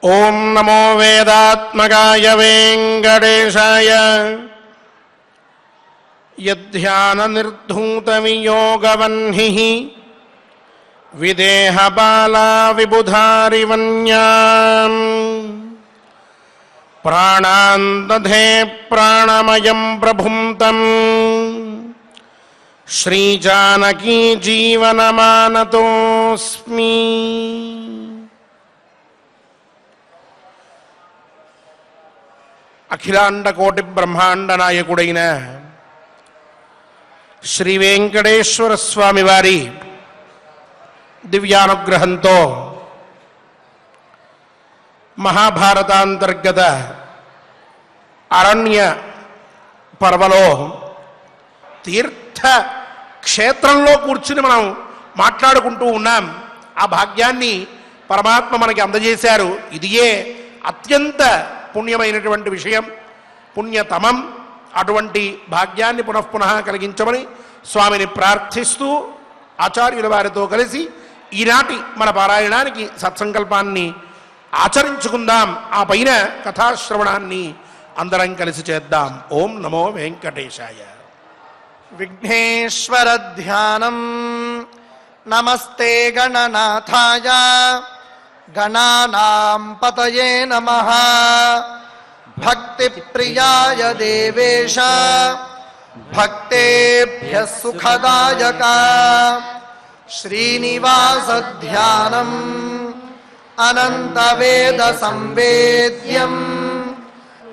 ఓం నమో వేదాత్మకాయ వెంకటేశాయ. యధ్యాన నిర్ధూత వియోగవహ్ని విదేహ బాలా విబుధారివన్యాం ప్రాణాందధే ప్రాణమయం ప్రభుం తం శ్రీజానకీ జీవనమానతోస్మి. అఖిలాండ కోటి బ్రహ్మాండ నాయకుడైన శ్రీ వెంకటేశ్వర స్వామి వారి దివ్యానుగ్రహంతో మహాభారతాంతర్గత అరణ్య పర్వలో తీర్థ క్షేత్రంలో కూర్చుని మనం మాట్లాడుకుంటూ ఉన్నాం. ఆ భాగ్యాన్ని పరమాత్మ మనకి అందజేశారు. ఇదియే అత్యంత పుణ్యమైనటువంటి విషయం, పుణ్యతమం. అటువంటి భాగ్యాన్ని పునఃపునః కలిగించమని స్వామిని ప్రార్థిస్తూ ఆచార్యుల వారితో కలిసి ఈనాటి మన పారాయణానికి సత్సంకల్పాన్ని ఆచరించుకుందాం. ఆ పైన కథాశ్రవణాన్ని అందరం కలిసి చేద్దాం. ఓం నమో వెంకటేశాయ. విఘ్నేశ్వర ధ్యానం. నమస్తే గణనాథాయ గణానాం పతయే నమః. భక్తి ప్రియాయ దేవేశ భక్తేభ్యః సుఖదాయక. శ్రీనివాస ధ్యానం అనంత వేద సంవేద్యం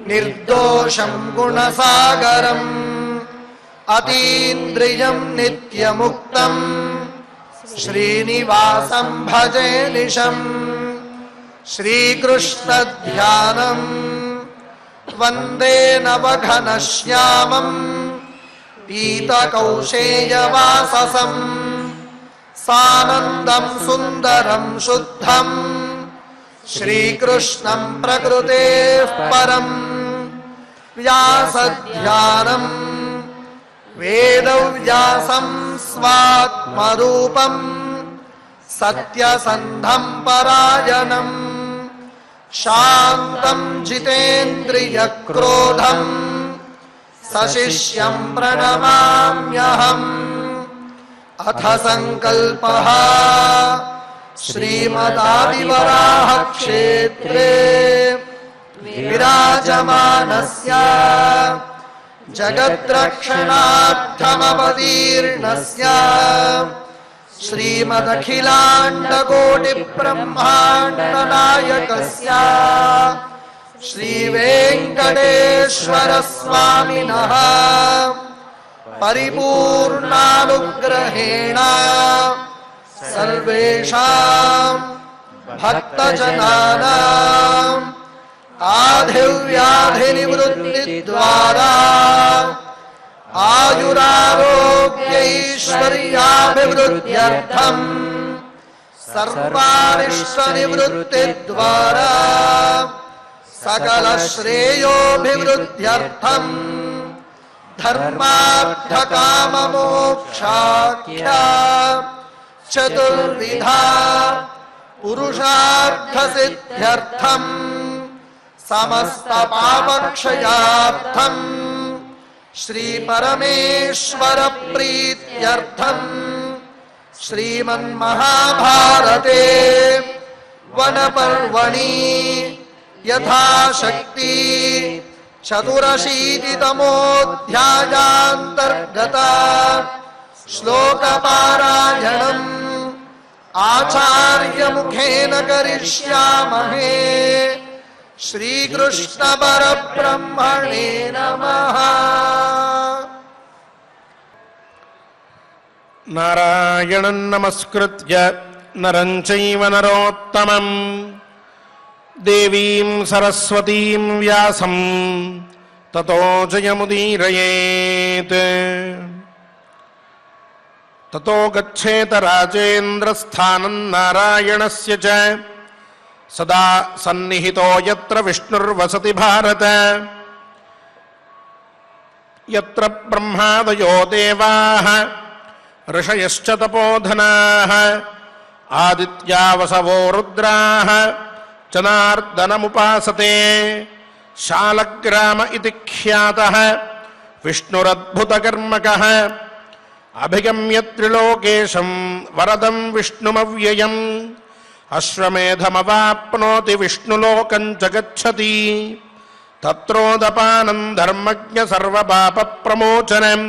నిర్దోషం గుణసాగరం అతీంద్రియం నిత్యముక్తం శ్రీనివాసం భజే నిశం. శ్రీకృష్ణ ధ్యానం వందే నవఘనశ్యామం పీతకౌశేయవాససం సానందం సుందరం శుద్ధం శ్రీకృష్ణం ప్రకృతేః పరం. వ్యాసధ్యానం వేదవ్యాసం స్వాత్మరూపం సత్యసంధం పరాయణం శాంతం జితేంద్రియక్రోధం సశిష్యం ప్రణమామ్యహం. అథ సంకల్పః శ్రీమదాదివరాహ క్షేత్రే విరాజమానస్య జగద్రక్షణార్థమవతీర్ణస్య శ్రీమదఖిలాండకోటి బ్రహ్మాండ నాయకస్య శ్రీ వెంకటేశ్వర స్వామినః పరిపూర్ణానుగ్రహేణ సర్వేషాం భక్తజనానాం ఆధివ్యాధినివృత్తిద్వారా ఆయురారోగ్యైశ్వర్యాభివృద్ధ్యర్థం సర్వారిష్టనివృత్తిద్వారా సకల శ్రేయోభివృద్ధ్యర్థం ధర్మార్థకామమోక్షాఖ్యా చతుర్విధా పురుషార్థసిద్ధ్యర్థం సమస్త పాపక్షయార్థం శ్రీ పరమేశ్వర ప్రీత్యర్థం శ్రీమన్మహాభారతే వనపర్వణి యథాశక్తి చతురశీతితమోధ్యాయాంతర్గత శ్లోకపారాయణం ఆచార్యముఖేన కరిష్యామహే. శ్రీకృష్ణ పరబ్రహ్మణే నమః. నారాయణం నమస్కృత్య నరం చైవ నరోత్తమం దేవీం సరస్వతీం వ్యాసం తతో జయముదీరయేత్. తతో గచ్ఛేత రాజేంద్రస్థానం నారాయణస్య చ సదా సన్నిహితో యత్ర విష్ణుర్వసతి భారత. యత్ర బ్రహ్మాదయో దేవాః ఋషయశ్చ తపోధనాః ఆదిత్యావసవో రుద్రాః జనార్దనముపాసతే శాలగ్రామ ఇతి ఖ్యాతః విష్ణురద్భుతకర్మకః అభిగమ్య త్రిలోకేశం వరదం విష్ణుమవ్యయం అశ్వమేధమవాప్నోతి విష్ణులోకం చ గచ్చతి తత్రోదపానం ధర్మజ్ఞ సర్వపాప ప్రమోచనం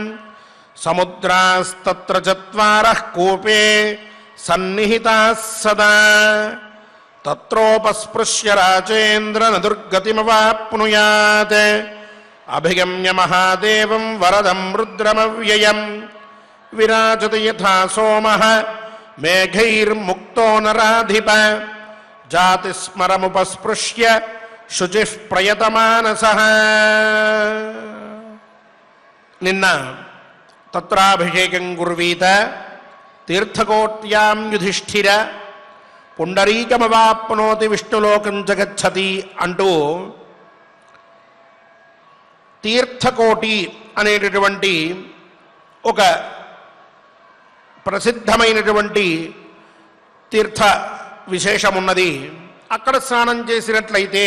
సముద్రాస్తత్ర చత్వారః కూపే సన్నిహితాః సదా తత్రోపస్పృశ్య రాజేంద్ర న దుర్గతిమవాప్నుయాత్ అభిగమ్య మహాదేవం వరదం రుద్రమవ్యయం విరాజతి యథా సోమః మేఘైర్ముక్తో నరాధిప జాతిస్మరముపస్పృశ్య శుచిః ప్రయతమానసః. నిన్న తత్రాభిషేకం కుర్వీత తీర్థకోట్యాం యుధిష్ఠిర పుండరీకమవాప్నోతి విష్ణులోకం చ గచ్చతి అంటూ తీర్థకోటి అనేటటువంటి ఒక ప్రసిద్ధమైనటువంటి తీర్థ విశేషమున్నది. అక్కడ స్నానం చేసినట్లయితే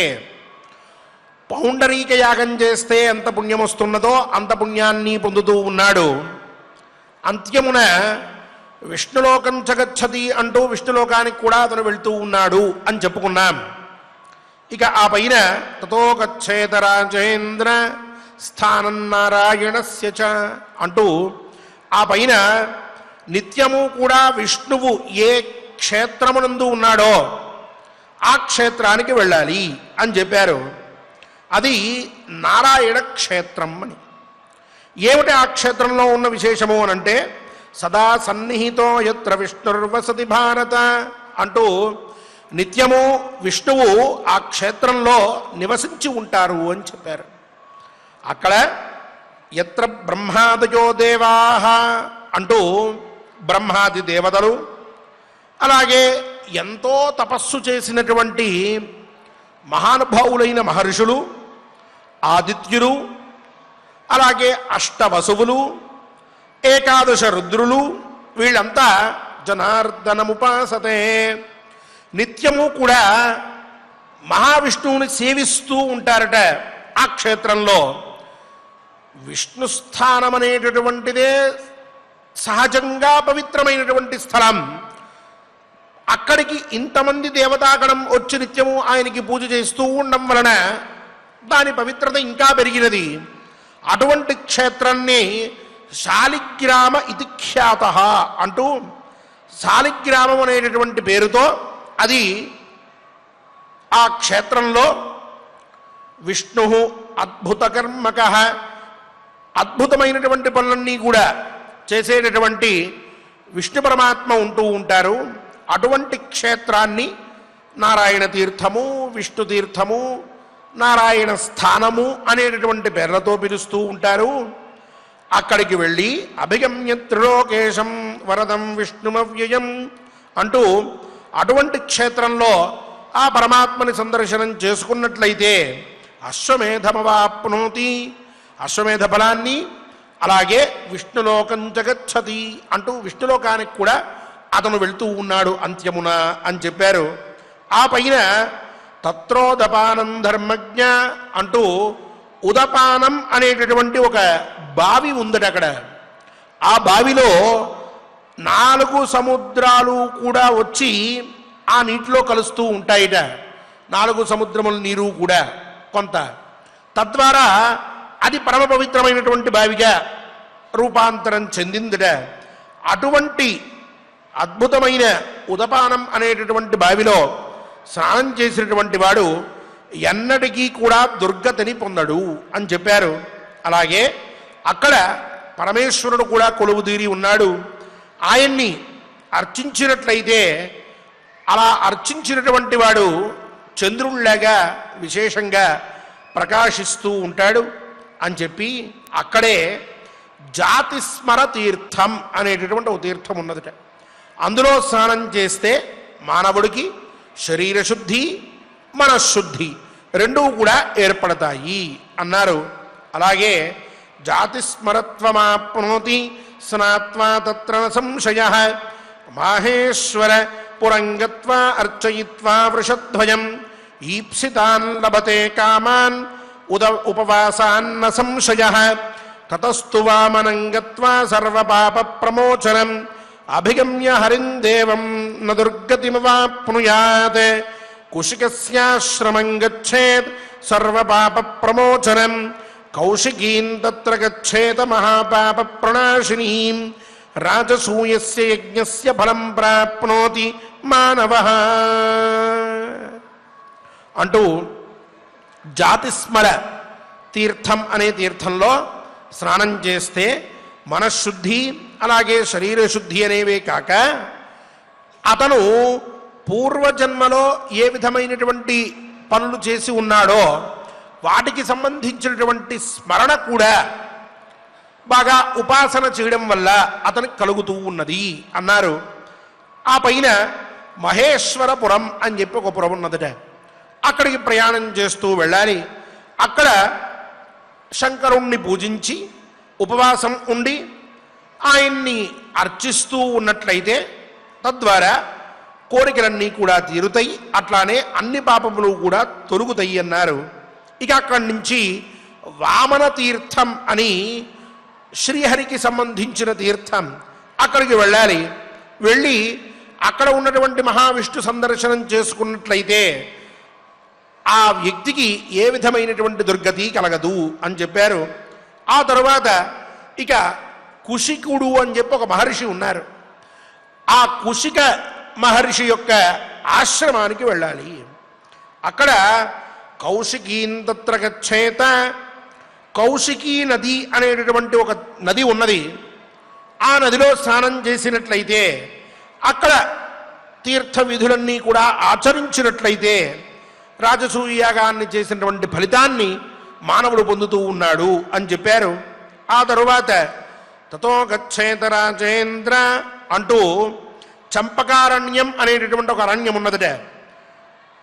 పౌండరీక యాగం చేస్తే ఎంత పుణ్యం వస్తున్నదో అంత పుణ్యాన్ని పొందుతూ ఉన్నాడు. అంత్యమున విష్ణులోకం చ గచ్చతి అంటూ విష్ణులోకానికి కూడా అతను వెళ్తూ ఉన్నాడు అని చెప్పుకున్నాం. ఇక ఆ పైన తతో గచ్చేత రాజేంద్ర స్థానం నారాయణస్య చ అంటూ ఆ పైన నిత్యము కూడా విష్ణువు ఏ క్షేత్రమునందు ఉన్నాడో ఆ క్షేత్రానికి వెళ్ళాలి అని చెప్పారు. అది నారాయణ క్షేత్రం అని. ఏమిటి ఆ క్షేత్రంలో ఉన్న విశేషము అనంటే సదా సన్నిహితో యత్ర విష్ణుర్వసతి భారత అంటూ నిత్యము విష్ణువు ఆ క్షేత్రంలో నివసించి ఉంటారు అని చెప్పారు. అక్కడ యత్ర బ్రహ్మాదయో దేవాః అంటూ బ్రహ్మాది దేవతలు, అలాగే ఎంతో తపస్సు చేసినటువంటి మహానుభావులైన మహర్షులు, ఆదిత్యులు, అలాగే అష్టవసువులు, ఏకాదశ రుద్రులు, వీళ్ళంతా జనార్దనముపాసతే నిత్యము కూడా మహావిష్ణువుని సేవిస్తూ ఉంటారట. ఆ క్షేత్రంలో విష్ణుస్థానం అనేటటువంటిదే సహజంగా పవిత్రమైనటువంటి స్థలం. అక్కడికి ఇంతమంది దేవతాగణం వచ్చి నిత్యము ఆయనకి పూజ చేస్తూ ఉండడం వలన దాని పవిత్రత ఇంకా పెరిగినది. అటువంటి క్షేత్రాన్ని శాలిగ్రామ ఇతి ఖ్యాతః అంటూ శాలిగ్రామం అనేటటువంటి పేరుతో అది ఆ క్షేత్రంలో విష్ణు అద్భుతకర్మకః అద్భుతమైనటువంటి పనులన్నీ కూడా చేసేటటువంటి విష్ణు పరమాత్మ ఉంటూ ఉంటారు. అటువంటి క్షేత్రాన్ని నారాయణ తీర్థము, విష్ణు తీర్థము, నారాయణ స్థానము అనేటటువంటి పేర్లతో పిలుస్తూ ఉంటారు. అక్కడికి వెళ్ళి అభిగమ్య త్రిలోకేశం వరదం విష్ణుమవ్యయం అంటూ అటువంటి క్షేత్రంలో ఆ పరమాత్మని సందర్శనం చేసుకున్నట్లయితే అశ్వమేధమవాప్నోతి అశ్వమేధ ఫలాన్ని, అలాగే విష్ణులోకం చ గచ్చతి అంటూ విష్ణులోకానికి కూడా అతను వెళ్తూ ఉన్నాడు అంత్యమున అని చెప్పారు. ఆ పైన తత్రోదపానం ధర్మజ్ఞ అంటూ ఉదపానం అనేటటువంటి ఒక బావి ఉందట అక్కడ. ఆ బావిలో 4 సముద్రాలు కూడా వచ్చి ఆ నీటిలో కలుస్తూ ఉంటాయిట. 4 సముద్రముల నీరు కూడా కొంత, తద్వారా అది పరమ పవిత్రమైనటువంటి బావిగా రూపాంతరం చెందిందట. అటువంటి అద్భుతమైన ఉదపానం అనేటటువంటి బావిలో స్నానం చేసినటువంటి వాడు ఎన్నటికీ కూడా దుర్గతిని పొందడు అని చెప్పారు. అలాగే అక్కడ పరమేశ్వరుడు కూడా కొలువుదీరి ఉన్నాడు. ఆయన్ని అర్చించినట్లయితే అలా అర్చించినటువంటి వాడు చంద్రుళ్లాగా విశేషంగా ప్రకాశిస్తూ ఉంటాడు అని చెప్పి అక్కడే జాతిస్మర తీర్థం అనేటటువంటి ఒక తీర్థం ఉన్నదట. అందులో స్నానం చేస్తే మానవుడికి శరీరశుద్ధి, మనశుద్ధి రెండూ కూడా ఏర్పడతాయి అన్నారు. అలాగే జాతిస్మరత్వమాప్నోతి స్నాత్వా తత్ర న సంశయః మాహేశ్వర పురంగత్వా అర్చయిత్వా వృషధ్వజం ఈప్సితాన్ లభతే కామాన్ ఉపవాసాన్న సంశయః తతస్తు వామనం గత్వా సర్వపాప ప్రమోచనం అభిగమ్య హరిం దేవం న దుర్గతిమవాప్నుయాత్ కుశికస్యాశ్రమం గచ్చేత్ సర్వపాప ప్రమోచనం కౌశికీం తత్ర గచ్చేత మహాపాప ప్రణాశినీం రాజసూయస్య యజ్ఞస్య ఫలం ప్రాప్నోతి మానవః అంటూ జాతిస్మర తీర్థం అనే తీర్థంలో స్నానం చేస్తే మనశ్శుద్ధి అలాగే శరీరశుద్ధి అనేవే కాక అతను పూర్వజన్మలో ఏ విధమైనటువంటి పనులు చేసి ఉన్నాడో వాటికి సంబంధించినటువంటి స్మరణ కూడా బాగా ఉపాసన చేయడం వల్ల అతనికి కలుగుతూ ఉన్నది అన్నారు. ఆ పైన మహేశ్వరపురం అని చెప్పి ఒక పురం ఉన్నదట. అక్కడికి ప్రయాణం చేస్తూ వెళ్ళాలి. అక్కడ శంకరుణ్ణి పూజించి ఉపవాసం ఉండి ఆయన్ని అర్చిస్తూ ఉన్నట్లయితే తద్వారా కోరికలన్నీ కూడా తీరుతాయి, అట్లానే అన్ని పాపములు కూడా తొలుగుతాయి అన్నారు. ఇక అక్కడి నుంచి వామన తీర్థం అని శ్రీహరికి సంబంధించిన తీర్థం అక్కడికి వెళ్ళాలి. వెళ్ళి అక్కడ ఉన్నటువంటి మహావిష్ణు సందర్శనం చేసుకున్నట్లయితే ఆ వ్యక్తికి ఏ విధమైనటువంటి దుర్గతి కలగదు అని చెప్పారు. ఆ తరువాత ఇక కుశికుడు అని చెప్పి ఒక మహర్షి ఉన్నారు. ఆ కుశిక మహర్షి యొక్క ఆశ్రమానికి వెళ్ళాలి. అక్కడ కౌశికీం తత్ర గచ్చేత కౌశికీ నది అనేటటువంటి ఒక నది ఉన్నది. ఆ నదిలో స్నానం చేసినట్లయితే అక్కడ తీర్థ విధులన్నీ కూడా ఆచరించినట్లయితే రాజసూయాగాన్ని చేసినటువంటి ఫలితాన్ని మానవుడు పొందుతూ ఉన్నాడు అని చెప్పారు. ఆ తరువాత తతో గచ్చేత రాజేంద్ర అంటూ చంపకారణ్యం అనేటటువంటి ఒక అరణ్యం ఉన్నదట.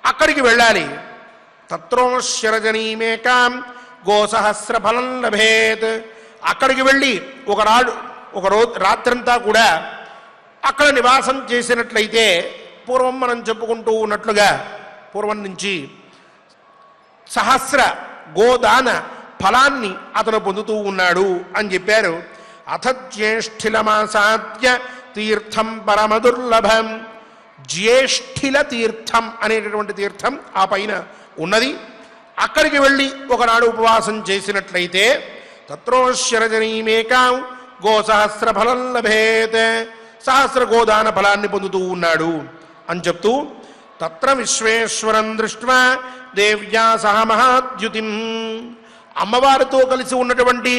అక్కడికి వెళ్ళాలి. తత్రోశ్యరజనీమేకాం గోసహస్ర ఫలం లభేత్. అక్కడికి వెళ్ళి ఒక రోజు రాత్రంతా కూడా అక్కడ నివాసం చేసినట్లయితే పూర్వం మనం చెప్పుకుంటూ ఉన్నట్లుగా పూర్వం నుంచి సహస్ర గోదాన ఫలాన్ని అతను పొందుతూ ఉన్నాడు అని చెప్పారు. అథ జ్యేష్ఠిలమాసాద్య తీర్థం పరమదుర్లభం. జ్యేష్ఠిల తీర్థం అనేటటువంటి తీర్థం ఆ పైన ఉన్నది. అక్కడికి వెళ్ళి ఒకనాడు ఉపవాసం చేసినట్లయితే తత్రోశ్యరజనీమేకాం గోసహస్ర ఫలం లభేత్. సహస్ర గోదాన ఫలాన్ని పొందుతూ ఉన్నాడు అని చెప్తూ తత్ర విశ్వేశ్వరం దృష్ట్వా దేవ్యా సహ మహాద్యుతిం. అమ్మవారితో కలిసి ఉన్నటువంటి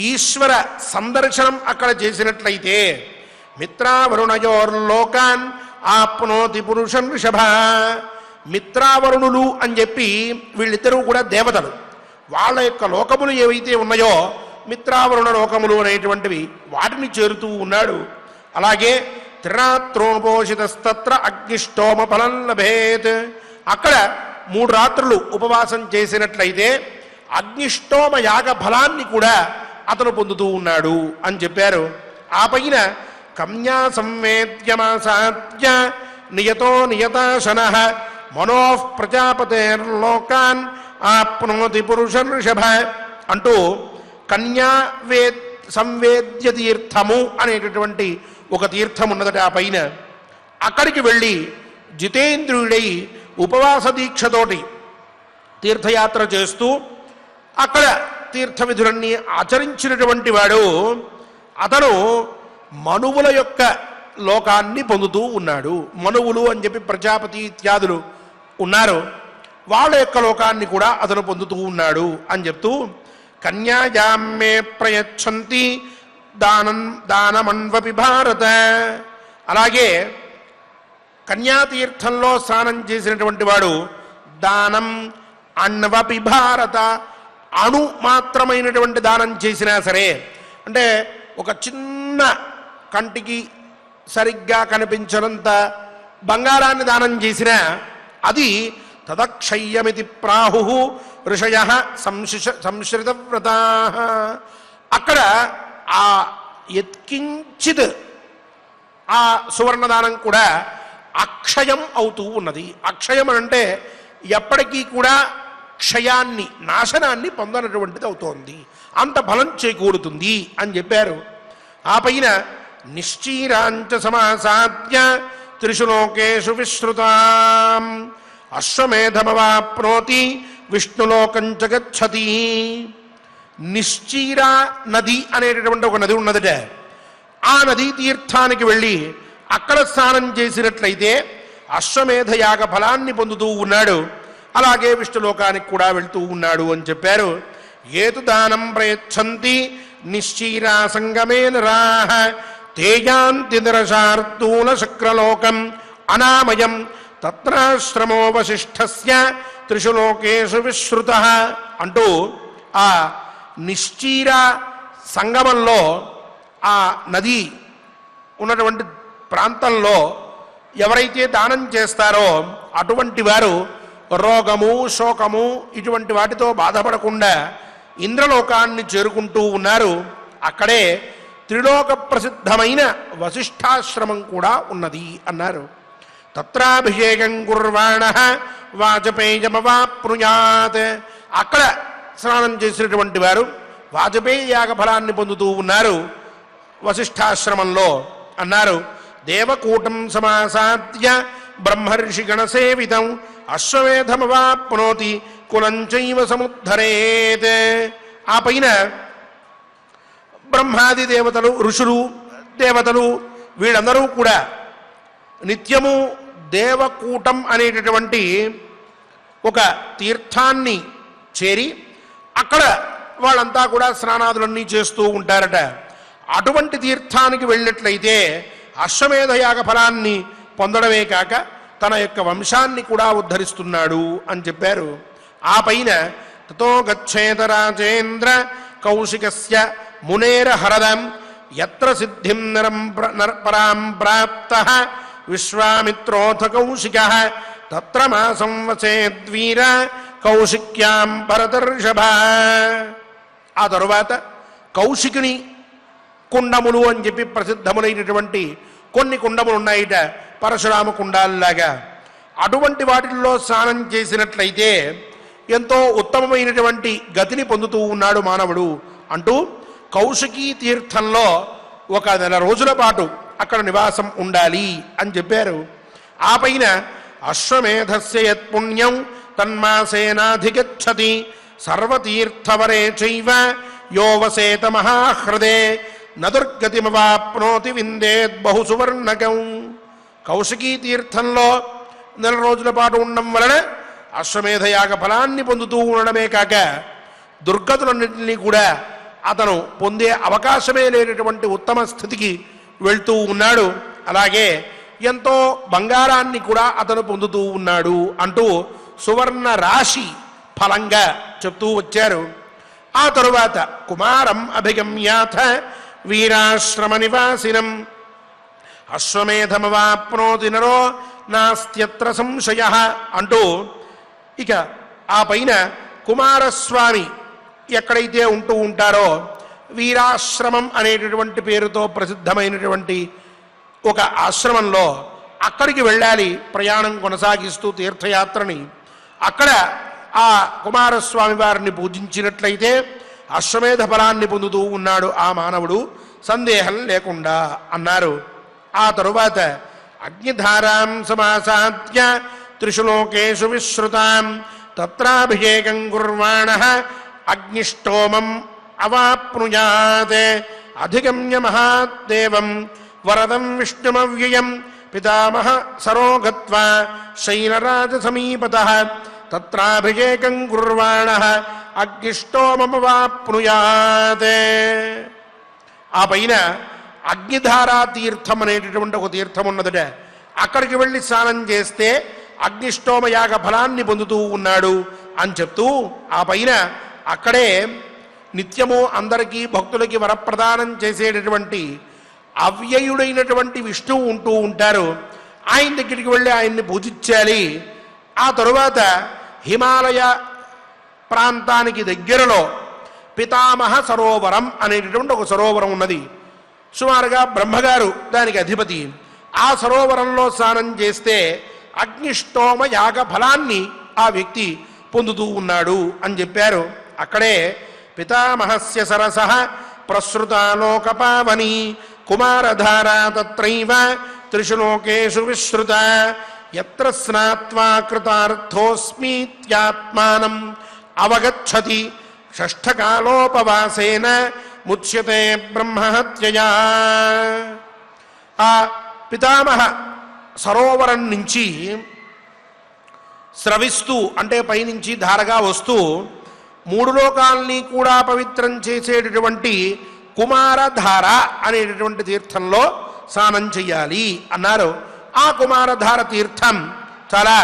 ఈశ్వర సందర్శనం అక్కడ చేసినట్లయితే మిత్రావరుణయోర్లోకాన్ ఆప్నోతి పురుషం వృషభ. మిత్రావరుణులు అని చెప్పి వీళ్ళిద్దరూ కూడా దేవతలు. వాళ్ళ యొక్క లోకములు ఏవైతే ఉన్నాయో మిత్రావరుణ లోకములు అనేటువంటివి వాటిని చేరుతూ ఉన్నాడు. అలాగే త్రిరాత్రోపోషితస్తత్ర అగ్నిష్టోమ ఫలం లభేత్. అక్కడ 3 రాత్రులు ఉపవాసం చేసినట్లయితే అగ్నిష్టోమ యాగ ఫలాన్ని కూడా అతను పొందుతూ ఉన్నాడు అని చెప్పారు. ఆ పైన కన్యా సంవేద్యమాసాద్య నియతో నియతాశనః మనోః ప్రజాపతేర్లోకాన్ ఆప్నోతి పురుషం వృషభ అంటూ కన్యా సంవేద్య తీర్థము అనేటటువంటి ఒక తీర్థం ఉన్నదట. ఆ పైన అక్కడికి వెళ్ళి జితేంద్రుడై ఉపవాస దీక్షతోటి తీర్థయాత్ర చేస్తూ అక్కడ తీర్థ విధులన్నీ ఆచరించినటువంటి వాడు అతను మనువుల యొక్క లోకాన్ని పొందుతూ ఉన్నాడు. మనువులు అని చెప్పి ప్రజాపతి ఇత్యాదులు ఉన్నారు. వాళ్ళ యొక్క లోకాన్ని కూడా అతను పొందుతూ ఉన్నాడు అని చెప్తూ కన్యాయామ్మే ప్రయచ్చంతి దానమన్వపి భారత. అలాగే కన్యాతీర్థంలో స్నానం చేసినటువంటి వాడు దానం అన్వపి భారత, అణు మాత్రమైనటువంటి దానం చేసినా సరే, అంటే ఒక చిన్న కంటికి సరిగ్గా కనిపించనంత బంగారాన్ని దానం చేసినా అది తదక్షయ్యమితి ప్రాహు ఋషయ సంశ్రితవ్రతా. అక్కడ ఆ యత్కించిత్ ఆ సువర్ణదానం కూడా అక్షయం అవుతూ ఉన్నది. అక్షయం అంటే ఎప్పటికీ కూడా క్షయాన్ని నాశనాన్ని పొందనటువంటిది అవుతోంది, అంత ఫలం చేకూరుతుంది అని చెప్పారు. ఆ పైన నిశ్చీరాంచ సమాసాద్య త్రిషు లోకేషు విశ్రుతాం అశ్వమేధమవాప్నోతి విష్ణులోకంచ గచ్చతి. నిశ్చీర నది అనేటటువంటి ఒక నది ఉన్నదట. ఆ నదీ తీర్థానికి వెళ్ళి అక్కడ స్నానం చేసినట్లయితే అశ్వమేధ యాగ ఫలాన్ని పొందుతూ ఉన్నాడు, అలాగే విష్ణులోకానికి కూడా వెళ్తూ ఉన్నాడు అని చెప్పారు. ఏతు దానం ప్రయచ్చంతి నిశ్చీరా సంగమే నరాః తేజాంతి నిరశార్దూల శక్రలోకం అనామయం తత్రాశ్రమో వశిష్ఠస్య త్రిషు లోకేషు విశ్రుతః అంటూ ఆ నిశ్చీర సంగమంలో ఆ నది ఉన్నటువంటి ప్రాంతంలో ఎవరైతే దానం చేస్తారో అటువంటి వారు రోగము శోకము ఇటువంటి వాటితో బాధపడకుండా ఇంద్రలోకాన్ని చేరుకుంటూ ఉన్నారు. అక్కడే త్రిలోక ప్రసిద్ధమైన వశిష్ఠాశ్రమం కూడా ఉన్నది అన్నారు. తత్రాభిషేకం కుర్వాణః వాజపేయమవాప్నుయాత్. అక్కడ స్నానం చేసినటువంటి వారు వాజపేయ యాగ ఫలాన్ని పొందుతూ ఉన్నారు వశిష్ఠాశ్రమంలో అన్నారు. దేవకూటం సమాసాద్య బ్రహ్మర్షి గణసేవితం అశ్వమేధమవాప్నోతి కులంచైవ సముద్ధరేత్. ఆ పైన బ్రహ్మాది దేవతలు, ఋషులు, దేవతలు వీళ్ళందరూ కూడా నిత్యము దేవకూటం అనేటటువంటి ఒక తీర్థాన్ని చేరి అక్కడ వాళ్ళంతా కూడా స్నానాదులన్నీ చేస్తూ ఉంటారట. అటువంటి తీర్థానికి వెళ్ళినట్లయితే అశ్వమేధ యాగ ఫలాన్ని పొందడమే కాక తన యొక్క వంశాన్ని కూడా ఉద్ధరిస్తున్నాడు అని చెప్పారు. ఆ పైన తతో గచ్చేత రాజేంద్ర కౌశికస్య మునేర హరదం యత్ర సిద్ధిం పరాం ప్రాప్తః విశ్వామిత్రోథ కౌశికః తత్ర మాసం వసేద్వీర కౌశిక్యాం భరతర్షభ. ఆ తరువాత కౌశికుని కుండములు అని చెప్పి ప్రసిద్ధములైనటువంటి కొన్ని కుండములు ఉన్నాయిట, పరశురామ కుండాల్లాగా. అటువంటి వాటిల్లో స్నానం చేసినట్లయితే ఎంతో ఉత్తమమైనటువంటి గతిని పొందుతూ ఉన్నాడు మానవుడు అంటూ కౌశికీ తీర్థంలో 1 నెల రోజుల పాటు అక్కడ నివాసం ఉండాలి అని చెప్పారు. ఆ పైన అశ్వమేధస్య యత్పుణ్యం తన్మాసేనాధిగచ్చతి సర్వతీర్థవరే చైవ యో వసేత మహాహృదే నదుర్గతిమవాప్నోతి విందేద్ బహు సువర్ణకం. కౌశికీ తీర్థంలో 1 నెల రోజుల పాటు ఉండడం వలన అశ్వమేధ యాగ ఫలాన్ని పొందుతూ ఉండడమే కాక దుర్గతులన్నింటినీ కూడా అతను పొందే అవకాశమే లేనటువంటి ఉత్తమ స్థితికి వెళ్తూ ఉన్నాడు. అలాగే ఎంతో బంగారాన్ని కూడా అతను పొందుతూ ఉన్నాడు అంటూ సువర్ణ రాశి ఫలంగా చెప్తూ వచ్చారు. ఆ తరువాత కుమారం అభిగమ్యాథ వీరాశ్రమ నివాసినం అశ్వమేధమవాప్నోతి నరో నాస్త్యత్ర సంశయః అంటూ ఇక ఆ పైన కుమారస్వామి ఎక్కడైతే ఉంటూ ఉంటారో వీరాశ్రమం అనేటటువంటి పేరుతో ప్రసిద్ధమైనటువంటి ఒక ఆశ్రమంలో అక్కడికి వెళ్ళాలి ప్రయాణం కొనసాగిస్తూ తీర్థయాత్రని. అక్కడ ఆ కుమారస్వామి వారిని పూజించినట్లయితే అశ్వమేధ ఫలాన్ని పొందుతూ ఉన్నాడు ఆ మానవుడు, సందేహం లేకుండా అన్నారు. ఆ తరువాత అగ్నిధారాం సమాసాద్య త్రిషు లోకేషు విశ్రుతాం తత్రాభిషేకం కుర్వాణః అగ్నిష్టోమం అవాప్నుయాత్ అధిగమ్య మహాదేవం వరదం విష్ణుమవ్యయం పితామహ సరోగత్వా శైలరాజ సమీపతః తత్రాభిషేకం కుర్వాణః అగ్నిష్టోమమవాప్నుయాత్. ఆ పైన అగ్నిధారా తీర్థం అనేటటువంటి ఒక తీర్థం ఉన్నదట. అక్కడికి వెళ్ళి స్నానం చేస్తే అగ్నిష్టోమయాగ ఫలాన్ని పొందుతూ ఉన్నాడు అని చెప్తూ ఆ పైన అక్కడే నిత్యము అందరికీ భక్తులకి వరప్రదానం చేసేటటువంటి అవ్యయుడైనటువంటి విష్ణువు ఉంటూ ఉంటారు. ఆయన దగ్గరికి వెళ్ళి ఆయన్ని పూజించాలి. ఆ తరువాత హిమాలయ ప్రాంతానికి దగ్గరలో పితామహ సరోవరం అనేటటువంటి ఒక సరోవరం ఉన్నది. సుమారుగా బ్రహ్మగారు దానికి అధిపతి. ఆ సరోవరంలో స్నానం చేస్తే అగ్నిష్టోమ యాగ ఫలాన్ని ఆ వ్యక్తి పొందుతూ ఉన్నాడు అని చెప్పారు. అక్కడే పితామహస్య సరసః ప్రసృతాలోకపావని కుమారధారా తత్రైవ త్రిషు లోకేషు విశ్రుత యత్ర స్నాత్వా కృతార్థోస్మీత్యాత్మానం అవగచ్చతి షష్ఠకాలోపవాసేన ముచ్యతే బ్రహ్మహత్యయా. ఆ పితామహ సరోవరం నుంచి స్రవిస్తూ అంటే పైనుంచి ధారగా వస్తూ మూడు లోకాల్ని కూడా పవిత్రం చేసేటటువంటి కుమారధార అనేటటువంటి తీర్థంలో స్నానం చెయ్యాలి అన్నారు. ఆ కుమారధార తీర్థం చాలా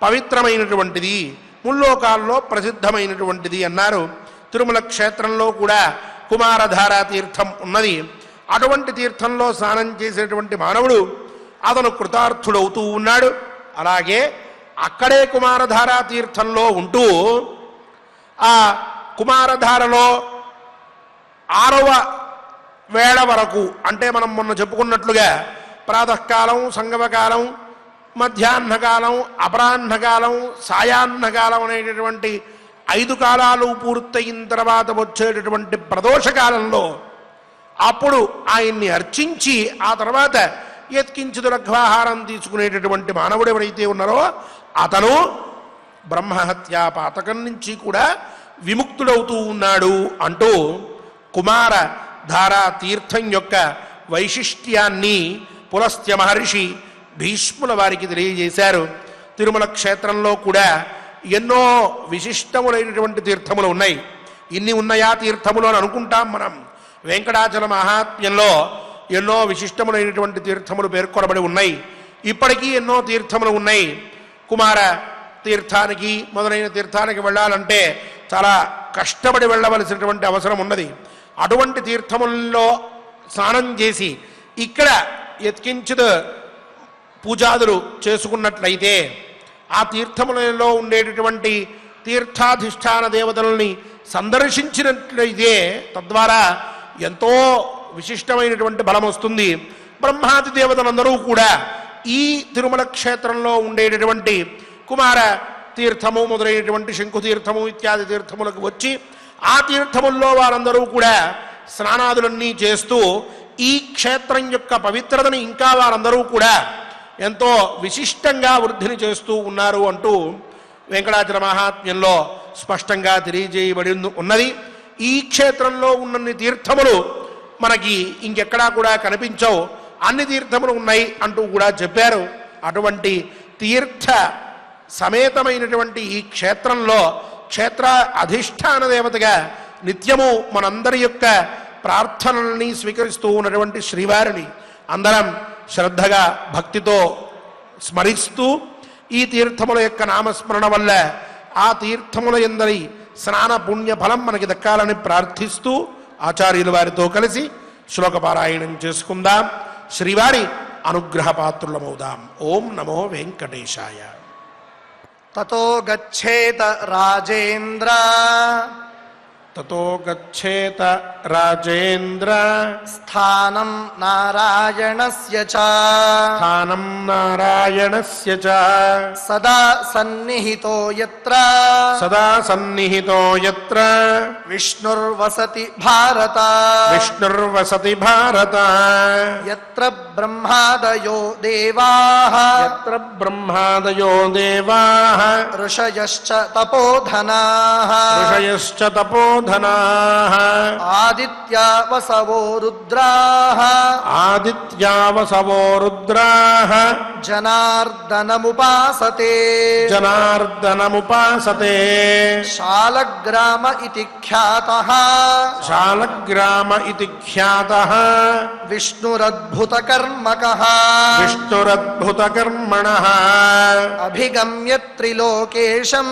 పవిత్రమైనటువంటిది, ముల్లోకాల్లో ప్రసిద్ధమైనటువంటిది అన్నారు. తిరుమల క్షేత్రంలో కూడా కుమారధార తీర్థం ఉన్నది. అటువంటి తీర్థంలో స్నానం చేసేటువంటి మానవుడు అతను కృతార్థుడవుతూ ఉన్నాడు. అలాగే అక్కడే కుమారధార తీర్థంలో ఉంటూ ఆ కుమారధారలో 6వ వేళ వరకు అంటే మనం మొన్న చెప్పుకున్నట్లుగా ప్రాతకాలం, సంగమకాలం, మధ్యాహ్నకాలం, అపరాహ్నకాలం, సాయాహ్నకాలం అనేటటువంటి 5 కాలాలు పూర్తయిన తర్వాత వచ్చేటటువంటి ప్రదోషకాలంలో అప్పుడు ఆయన్ని అర్చించి ఆ తర్వాత యత్కించిదు లఘ్వాహారం తీసుకునేటటువంటి మానవుడు ఎవరైతే ఉన్నారో అతను బ్రహ్మహత్యా పాతకం నుంచి కూడా విముక్తుడవుతూ ఉన్నాడు అంటూ కుమార ధారా తీర్థం యొక్క వైశిష్ట్యాన్ని పులస్త్య మహర్షి భీష్ముల వారికి తెలియజేశారు. తిరుమల క్షేత్రంలో కూడా ఎన్నో విశిష్టములైనటువంటి తీర్థములు ఉన్నాయి. ఇన్ని ఉన్నాయా తీర్థములు అని అనుకుంటాం మనం. వెంకటాచల మహాత్మ్యంలో ఎన్నో విశిష్టములైనటువంటి తీర్థములు పేర్కొనబడి ఉన్నాయి. ఇప్పటికీ ఎన్నో తీర్థములు ఉన్నాయి. కుమార తీర్థానికి మొదలైన తీర్థానికి వెళ్ళాలంటే చాలా కష్టపడి వెళ్ళవలసినటువంటి అవసరం ఉన్నది. అటువంటి తీర్థములలో స్నానం చేసి ఇక్కడ యత్కించిత్ పూజాదులు చేసుకున్నట్లయితే ఆ తీర్థములలో ఉండేటటువంటి తీర్థాధిష్టాన దేవతలని సందర్శించినట్లయితే తద్వారా ఎంతో విశిష్టమైనటువంటి బలం వస్తుంది. బ్రహ్మాది దేవతలందరూ కూడా ఈ తిరుమల క్షేత్రంలో ఉండేటటువంటి కుమార తీర్థము మొదలైనటువంటి శంకుతీర్థము ఇత్యాది తీర్థములకు వచ్చి ఆ తీర్థముల్లో వారందరూ కూడా స్నానాదులన్నీ చేస్తూ ఈ క్షేత్రం యొక్క పవిత్రతని ఇంకా వారందరూ కూడా ఎంతో విశిష్టంగా వృద్ధిని చేస్తూ ఉన్నారు అంటూ వెంకటాచల మహాత్మ్యంలో స్పష్టంగా తెలియజేయబడి ఉన్నది. ఈ క్షేత్రంలో ఉన్నన్ని తీర్థములు మనకి ఇంకెక్కడా కూడా కనిపించవు, అన్ని తీర్థములు ఉన్నాయి అంటూ కూడా చెప్పారు. అటువంటి తీర్థ సమేతమైనటువంటి ఈ క్షేత్రంలో క్షేత్ర అధిష్టాన దేవతగా నిత్యము మనందరి యొక్క ప్రార్థనల్ని స్వీకరిస్తూ ఉన్నటువంటి శ్రీవారిని అందరం శ్రద్ధగా భక్తితో స్మరిస్తూ ఈ తీర్థముల యొక్క నామస్మరణ వల్ల ఆ తీర్థముల యందరి స్నాన పుణ్య ఫలం మనకి దక్కాలని ప్రార్థిస్తూ ఆచార్యుల వారితో కలిసి శ్లోకపారాయణం చేసుకుందాం. శ్రీవారి అనుగ్రహ పాత్రులమవుదాం. ఓం నమో వెంకటేశాయ. తతో గచ్చేత రాజేంద్ర తతో గచ్చేత రాజేంద్ర స్థానం నారాయణస్య చ స్థానం నారాయణస్య చ సదా సన్నిహితో యత్ర సదా సన్నిహితో యత్ర విష్ణుర్వసతి భారత విష్ణుర్వసతి భారత యత్ర బ్రహ్మాదయో దేవాః యత్ర బ్రహ్మాదయో దేవాః ఋషయశ్చ తపోధనాః ఋషయశ్చ తపోధనాః ఆదిత్యా వసవో రుద్రాః ఆదిత్యా వసవో రుద్రాః జనార్దనముపాసతే జనార్దనముపాసతే శాలగ్రామ ఇతి ఖ్యాతః శాలగ్రామ ఇతి ఖ్యాతః విష్ణురద్భుతకర్మకః విష్ణురద్భుతకర్మణః అభిగమ్య త్రిలోకేశం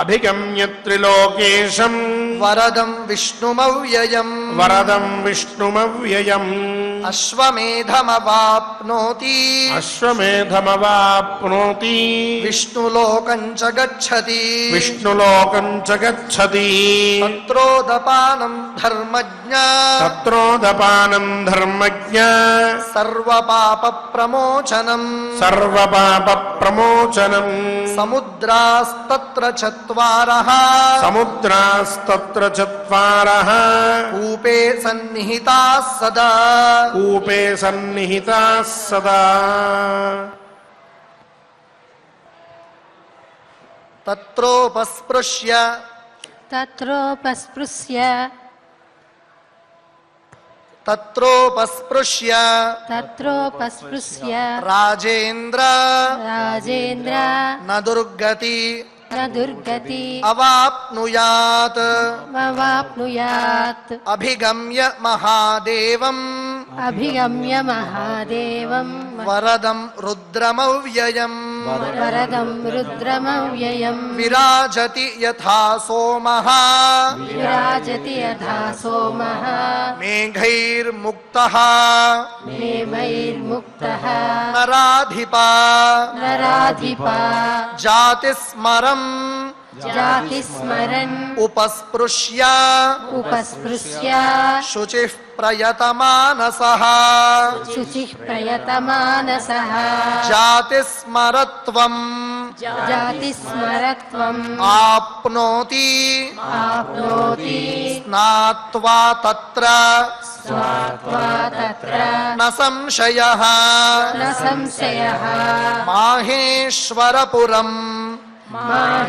అభిగమ్య త్రిలోకేశం వరదం విష్ణుమవ్యయం వరదం విష్ణుమవ్యయం అశ్వమేధమవాప్నోతి అశ్వమేధమవాప్నోతి విష్ణులోకం చ గచ్చతి విష్ణులోకం చ గచ్చతి తత్రోదపానం ధర్మజ్ఞ తత్రోదపానం ధర్మజ్ఞ సర్వపాప ప్రమోచనం సర్వపాప ప్రమోచనం సముద్రాస్తత్ర చత్వారః సముద్రాస్తత్ర చత్వారః కూపే సన్నిహితాః సదా కూపే సన్నిహితాః సదా తత్రోపస్పృశ్య తత్రోపస్పృశ్య తత్రోపస్పృశ్య తత్రోపస్పృశ్య రాజేంద్ర రాజేంద్ర న దుర్గతి న దుర్గతి అవాప్నుయాత్ అవాప్నుయాత్ అభిగమ్య మహాదేవం అభిగమ్య మహాదేవం వరదం రుద్రమవ్యయం వరదం రుద్రమవ్యయం విరాజతి యథా సోమః విరాజతి యథా సోమః మేఘైర్ముక్తః మేమైర్ముక్తః నరాధిపా నరాధిపా జాతిస్మరం జాతిస్మరన్ ఉపస్పృశ్య ఉపస్పృశ్య శుచిః ప్రయతమానసః శుచిః ప్రయతమానసః జాతిస్మరత్వం జాతిస్మరత్వం ఆప్నోతి ఆప్నోతి స్నాత్వా తత్ర స్వాత్వా తత్ర న సంశయః న సంశయః మాహేశ్వరపురం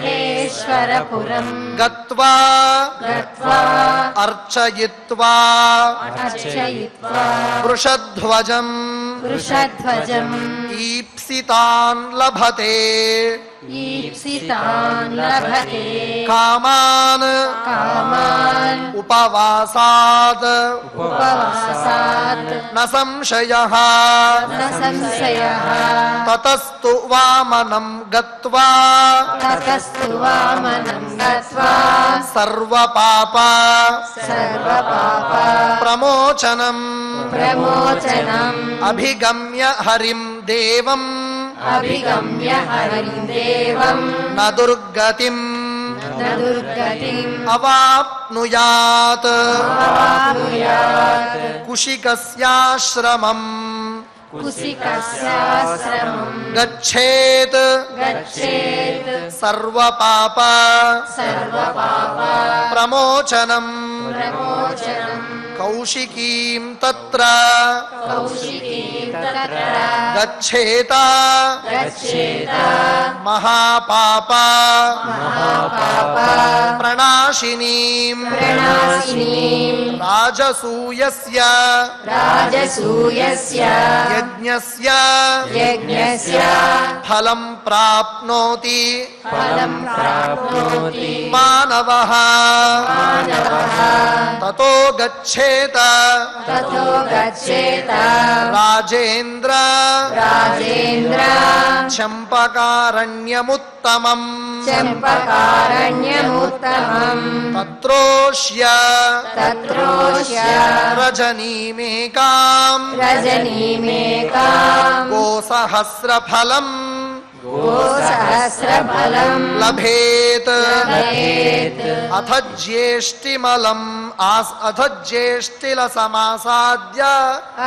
మాహేశ్వరపురం గత్వా గత్వా అర్చయిత్వా అర్చయిత్వా వృషధ్వజం వృషధ్వజం ఈప్సితాన్ లభతే ఈప్సితాన్ లభతే కామాన్ కామాన్ ఉపవాసాద్ ఉపవాసాత్ న సంశయః న సంశయః తతస్తు వామనం గత్వా తతస్తు వామనం గత్వా సర్వపాప సర్వపాప ప్రమోచనం ప్రమోచనం అభిగమ్య హరిం దేవం అభిగమ్య హరిం దేవం న దుర్గతిం న దుర్గతిం అవాప్నుయాత్ అవాప్నుయాత్ కుశికస్యాశ్రమం కుశికస్యాశ్రమం గచ్ఛేత్ గచ్ఛేత్ సర్వపాప సర్వపాప ప్రమోచనం ప్రమోచనం కౌశికీం తత్ర కౌశికీం తత్ర గచ్ఛేత గచ్ఛేత మహాపాప మహాపాప ప్రణాశినీం ప్రణాశినీం రాజసూయస్య రాజసూయస్య యజ్ఞస్య యజ్ఞస్య ఫలం ప్రాప్నోతి ఫలం ప్రాప్నోతి మానవః మానవః తతో గచ్ఛేత తతో గచ్ఛేత రాజేంద్ర రాజేంద్ర చంపకారణ్యముత్తమం చంపకారణ్యముత్తమం తత్రోష్య తత్రోష్య రజనీమేకాం రజనీమేకాం గోసహస్రఫలం గోసహస్రఫలం లభేత్ లభేత్ అథ జ్యేష్ఠిమలం అథ జ్యేష్ఠిల సమాసాద్య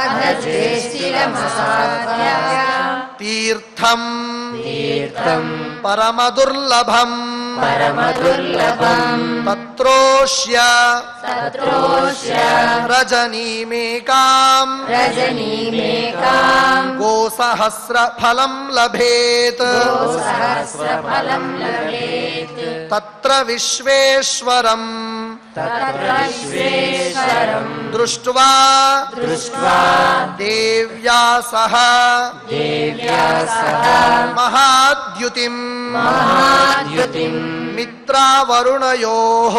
అధజ్యేష్ఠిరమసాద్య తీర్థం తీర్థం పరమదుర్లభం పరమదుర్లభం తత్రోష్య తత్రోష్య రజనీమేకాం రజనీమేకాం గోసహస్రఫలం లభేత్ గోసహస్రఫలం లభేత్ తత్ర విశ్వేశ్వరం తత్ర విశ్వేశ్వరం దృష్ట్వా దృష్ట్వా దేవ్యా సహ దేవ్యా సహ మహాద్యుతి మహాద్యుతిం महाद्युतिम् మిత్రావరుణయోః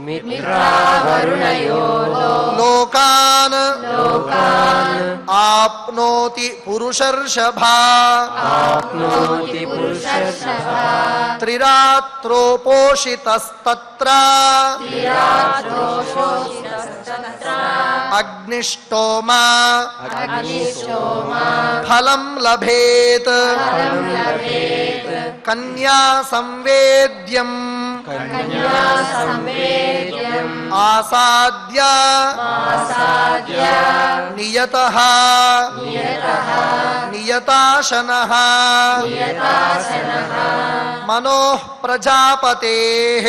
मित्रावरुणयोः లోకాన్ लोकान् ఆప్నోతి పురుషర్షభా आप्नोति पुरुषर्षभा త్రిరాత్రోపోషితస్తత్ర तिरात्रोषोषितस्तत्र అగ్నిష్టోమా अग्निशोमा ఫలం లభేత్ फलं लभेत् కన్యా సంవేద్యం कन्या संवेद्यम् ఆసాద్య आसाद्य నియతః नियतः నియతాశనః नियतासनः మనోః ప్రజాపతేః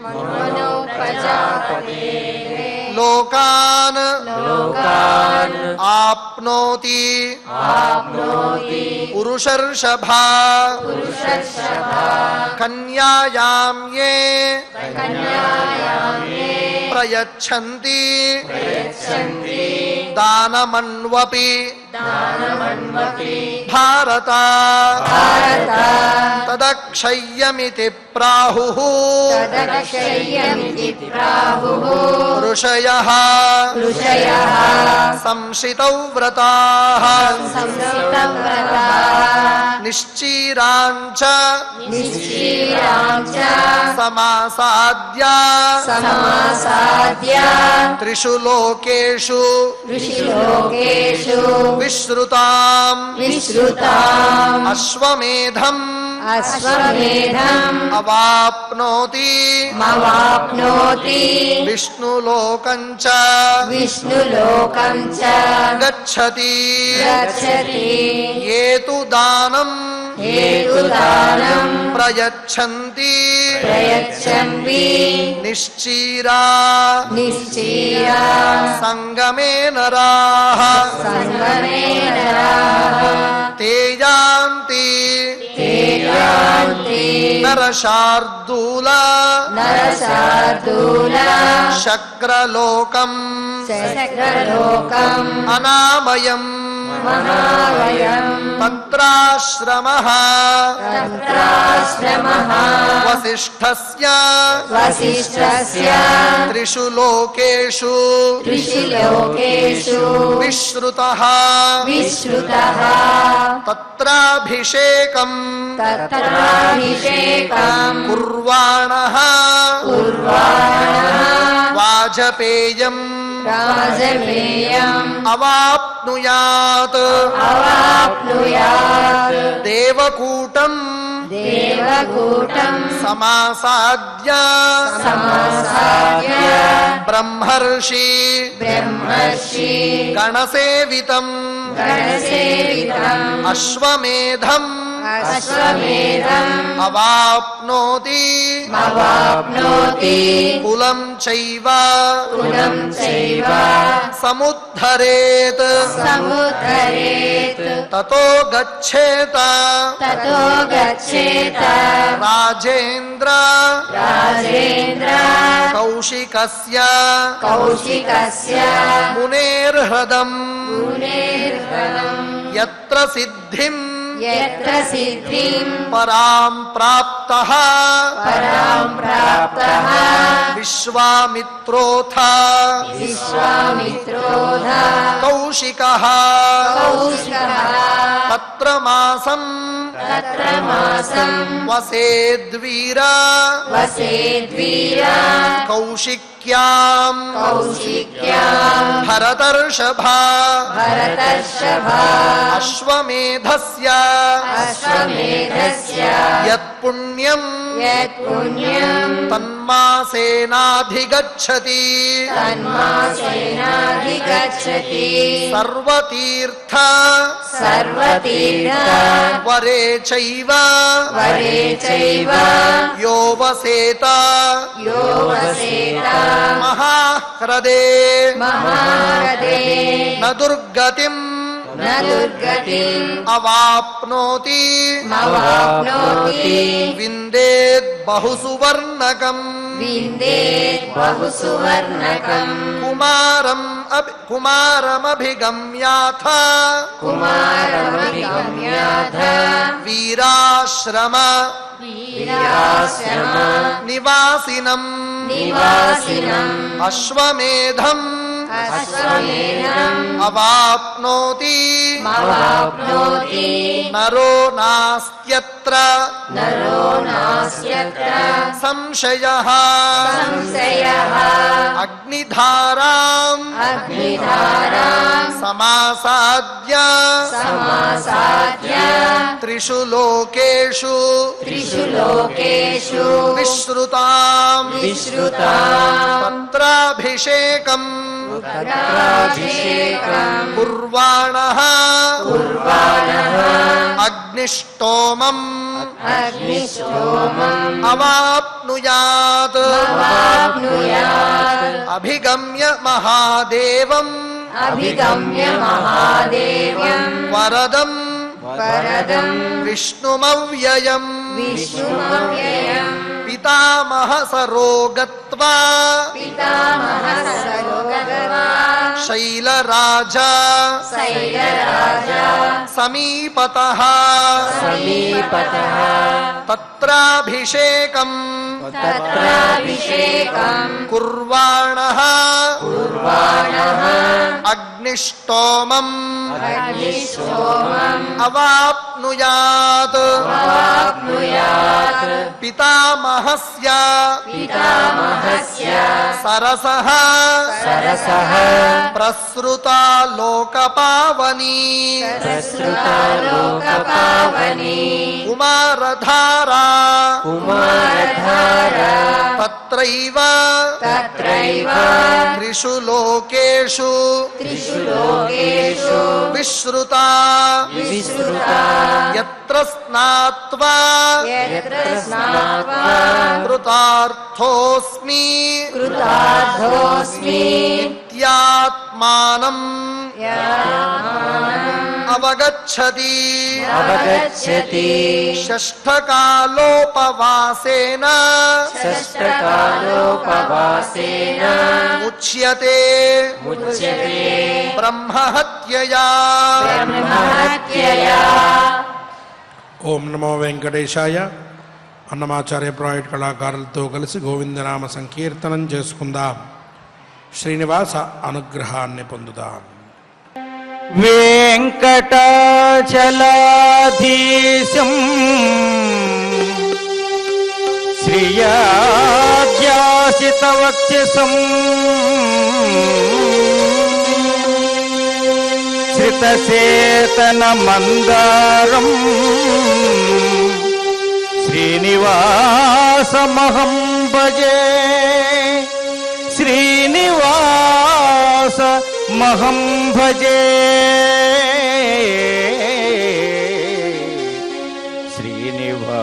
मनो प्रजापतेः లోకాన్ लोकान् ఆప్నోతి आप्नोति పురుషర్షభా पुरुषर्षभा కన్యాయాం ఏ कन्यायां ये ప్రయచ్చంతి प्रयच्छन्ति దానమన్వపి दानमन्वपि భారత भारत తదక్షయ్యమితి ప్రాహుః तदक्षय्यमिति प्राहुः ఋషయః ऋषयः సంశితౌ వ్రతాః संस्कृतं व्रता నిశ్చీరాంచ निश्चीरां च సమాసాద్య समासाद्य త్రిషు లోకేషు ऋषिलोकेषु విశ్రుతాం विश्रुताम् అశ్వమేధం अश्वमेधम् అవాప్నోతి मवाप्नोति విష్ణులోకం చ विष्णुलोकं च గచ్చతి गच्छति ఏతు దానం हेतुदानं ప్రయచ్చంతి प्रयच्छन्ति నిశ్చీరా निश्चीरा సంగమే నరాః सङ्गमे नराः ते యాంతి ते यान्ति నరశార్దూల नरशार्दूला శక్రలోకం शक्रलोकम् అనామయం महावयम् తత్రాశ్రమః तत्राश्रमः వసిష్ఠస్య वसिष्ठस्य త్రిషు లోకేషు ऋषिलोकेषु విశ్రుతః विश्रुतः తత్రాభిషేకం तत्राभिषेकम् కుర్వాణః कुर्वाणः వాజపేయం राजमेयम् అవాప్నుయాత్ अवाप्नुयात् దేవకూటం देवकूटम् సమాసాద్య समासाद्य బ్రహ్మర్షి ब्रह्मर्षि గణసేవితం गणसेवितम् అశ్వమేధం अश्वमेधम् అవాప్నోతి अवाप्नोति కులం చైవ कुलं चैव సముద్ధరేత్ समुद्धरेत् తతో గచ్చేత ततो गच्छेत రాజేంద్ర राजेन्द्र కౌశికస్య कौशिकस्य మునేర్హృదం मुनेर्हरम् యత్ర సిద్ధిం यत्र सिद्धिम् పరాం ప్రాప్తః परां प्राप्तः విశ్వామిత్రోథ विश्वामित्रोध కౌశికః कौशिकः తత్ర మాసం तत्र मासम् వసేద్వీర वसेद्वीर కౌశిక్యాం कौशिक्याम् భరతర్షభా भरतर्षभा అశ్వమేధస్య अश्वमेधस्य యత్పుణ్యం यत्पुण्यम् తన్మాసేనాధిగచ్చతి तन्मासेनाधिगच्छति సర్వతీర్థ सर्वतीर्थ వరే చైవ वरे चैव యో వసేత यो वसेत మహాహ్రదే महारदे న దుర్గతిం न दुर्गतिम् అవాప్నోతి मवाप्नोति విందేద్ బహుసువర్ణకం विन्देत् बहुसुवर्णकम् కుమారమభిగమ్యాథ कुमारमभिगम्याथ వీరాన్ వీరాశ్రమ వీరాశ్రమ నివాసినం నివాసినం అశ్వమేధం అశ్వమేధం అవాప్నోతి మవాప్నోతి నరో నాస్త్యత్ర నరో నాస్త్యత్ర సంశయః సంశయః అగ్నిధారాం అగ్నిధారాం సమాసాద్య సమాసాద్య త్రిషు లోకేషు త్రిషు లోకేషు విశ్రుతాం విశ్రుతాం తత్రాభిషేకం తత్రాభిషేకం కుర్వాణః అగ్నిష్టోమం అగ్నిష్టోమం అవాప్నుయాత్ అవాప్నుయాత్ అభిగమ్య మహాదేవం అభిగమ్య మహాదేవ్యం వరదం వరదం విష్ణుమవ్యయం విష్ణుమవ్యయం పితామహ సరోగత్వా పితామహ సరోగత్వా శైలరాజా శైలరాజా సమీపతః సమీపతః తత్రాభిషేకం తత్రాభిషేకం కుర్వాణః అగ్నిష్టోమం అగ్నిష్టోమం అవాప్నుయాత్ అవాప్నుయాత్ పితామహస్య పితామహస్య సరసః సరసః ప్రసృతా లోకపావనీ ప్రసృతా లోకపావనీ కుమారధారా కుమారధారా తత్రైవ తత్రైవ త్రిషు లోకేషు త్రిషు లోకేషు విశ్రుతా విశ్రుతా యత్ర స్నాత్వా యత్ర స్నాత్వా కృతార్థోస్మి కృతార్థోస్మి నిత్యాత్మానం యామానం అవగచ్చతి అవగచ్చతి షష్ఠకాలోపవాసేన షష్ఠకాలోపవాసేన ముచ్యతే ముచ్యతే బ్రహ్మహత్యయా బ్రహ్మహత్యయా. ఓం నమో వెంకటేశాయ. అన్నమాచార్య ప్రాజెక్ట్ కళాకారులతో కలిసి గోవిందనామ సంకీర్తనం చేసుకుందాం. శ్రీనివాస అనుగ్రహాన్ని పొందుదాం. వెంకటాచలాధీశం శ్రియాధ్యాసితవక్షసం శ్రితసేతన మందారం శ్రీనివాసమహం భజే శ్రీనివాస మహం భజే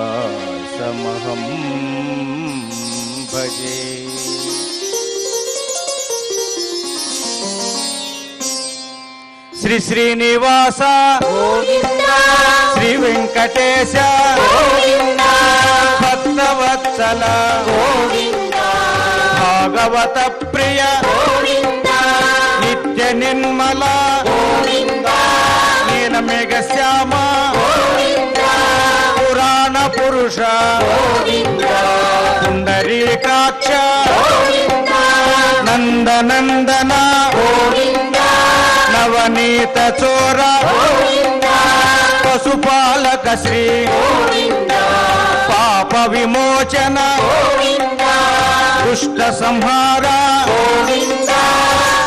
శ్రీనివాసమహం భజే. శ్రీ శ్రీనివాస శ్రీ వెంకటేశ భక్తవత్సల భాగవత ప్రియ నిత్య నిర్మల నీలమేఘ శ్యామ పురాణ పురుష పుండరీకాక్ష నందనందన నవనీత చోర పశుపాలక శ్రీ పాప విమోచన దుష్ట సంహార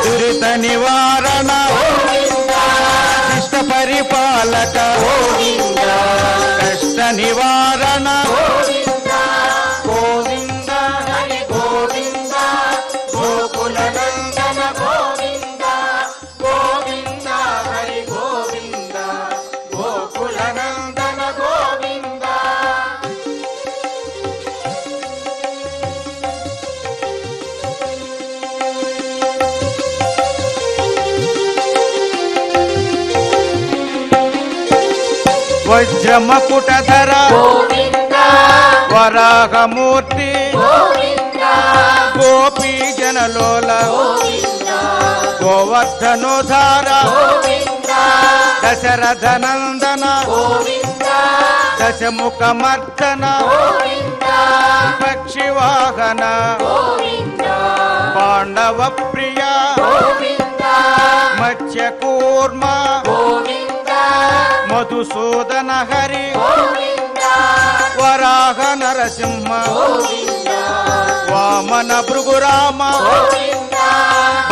దురిత నివారణ ఇష్ట పరిపాలక కష్ట నివారణ గోవింద హరి గోవింద గోకుల నందన గోవింద గోవింద హరి గోవింద గోకుల నందన గోవింద. వజ్రమకుటధర వరాహమూర్తి గోపీ జనలోల గోవర్ధనోధార దశరథ నందన దశముఖమర్దన గోవింద పక్షివాహన గోవింద పాండవ ప్రియ గోవింద మత్స్యకూర్మ గోవింద మధుసూదన హరి గోవింద వరాహ నరసింహ గోవింద వామన భృగురామ గోవింద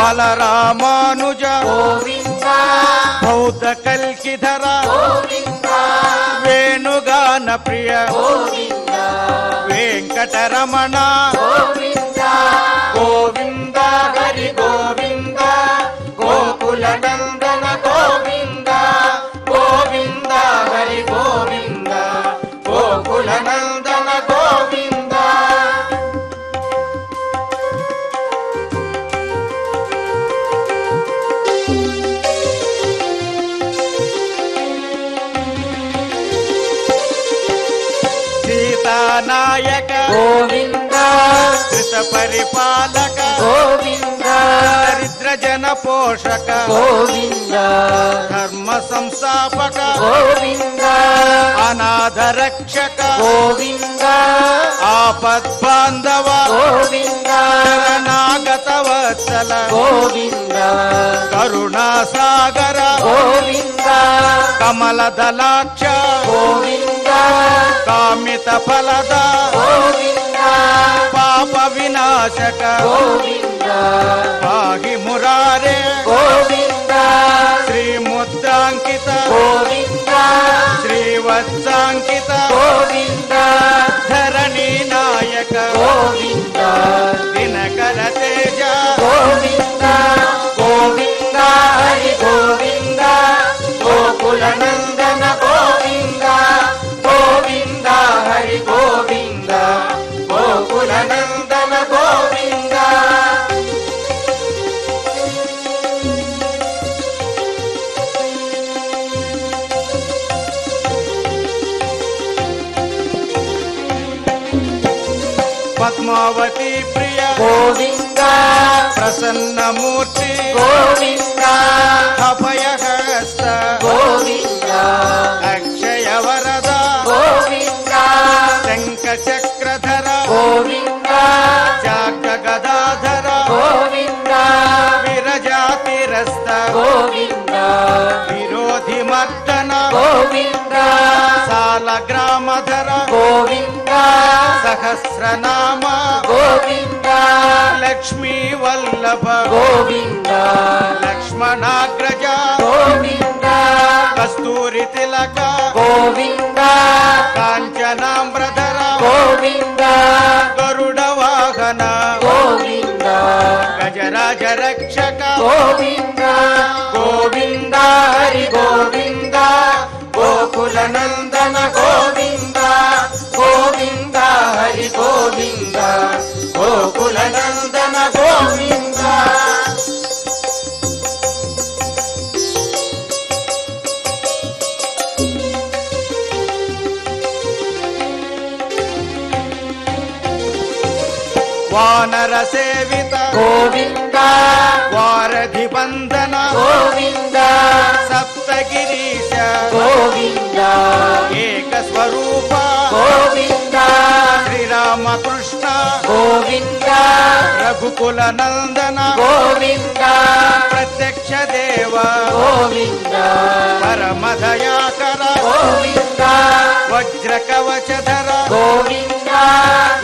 బలరామానుజ గోవింద బౌద్ధ కల్కిధర గోవింద వేణుగాన ప్రియ గోవింద వెంకటరమణ గోవింద గోవింద హరి గోవింద గోకుల నందన గోవింద గోవింద హరి గోవింద గోకుల నందన గోవింద సీతానాయక గోవింద కృత పరిపాలక గోవింద దరిద్ర జన పోషక గోవింద ధర్మ సంస్థాపక గోవింద అనాథ రక్షక గోవింద ఆపద్బాంధవ గోవింద శరణాగత వత్సల గోవింద కరుణాసాగర గోవింద కమలదలాక్ష గోవింద కామిత ఫలద గోవింద పాప వినాశక గోవింద పాహి మురారే గోవింద శ్రీముద్రాంకిత గోవింద శ్రీవత్సాంకిత గోవింద ధరణి నాయక గోవింద దినకర తేజ గోవింద గోవింద హరి గోవింద గోకుల నందన గోవింద గోవింద హరి గోవింద గోకుల నందన గోవింద పద్మావతి ప్రియ గోవింద ప్రసన్నమూర్తి గోవింద అభయహస్త గోవింద అక్షయ వరద గోవింద శంఖ చక్రధర గోవింద చాక గదాధర గోవింద విరజాతిరస్త గోవింద విరోధి మర్దన గోవింద సాల గ్రామధర గోవింద సహస్రనామ గోవింద లక్ష్మీ వల్లభ గోవింద లక్ష్మణాగ్రజ గోవింద కస్తూరి తిలక గోవింద కాంచనాంబ్రధర గోవింద గరుడ వాహన గోవింద గజరాజ రక్షక గోవింద గోవింద హరి గోవింద గోకుల నందన గోవింద గోవింద హరి గోవింద గోకుల నందన గోవింద వానర సేవిత గోవింద వారధి బంధన గోవింద సప్తగిరీశ గోవింద ఏక స్వరూప గోవింద శ్రీరామకృష్ణ గోవింద రఘుకుల నందన గోవింద ప్రత్యక్ష దేవ గోవింద పరమదయాకర గోవింద వజ్ర కవచధర గోవింద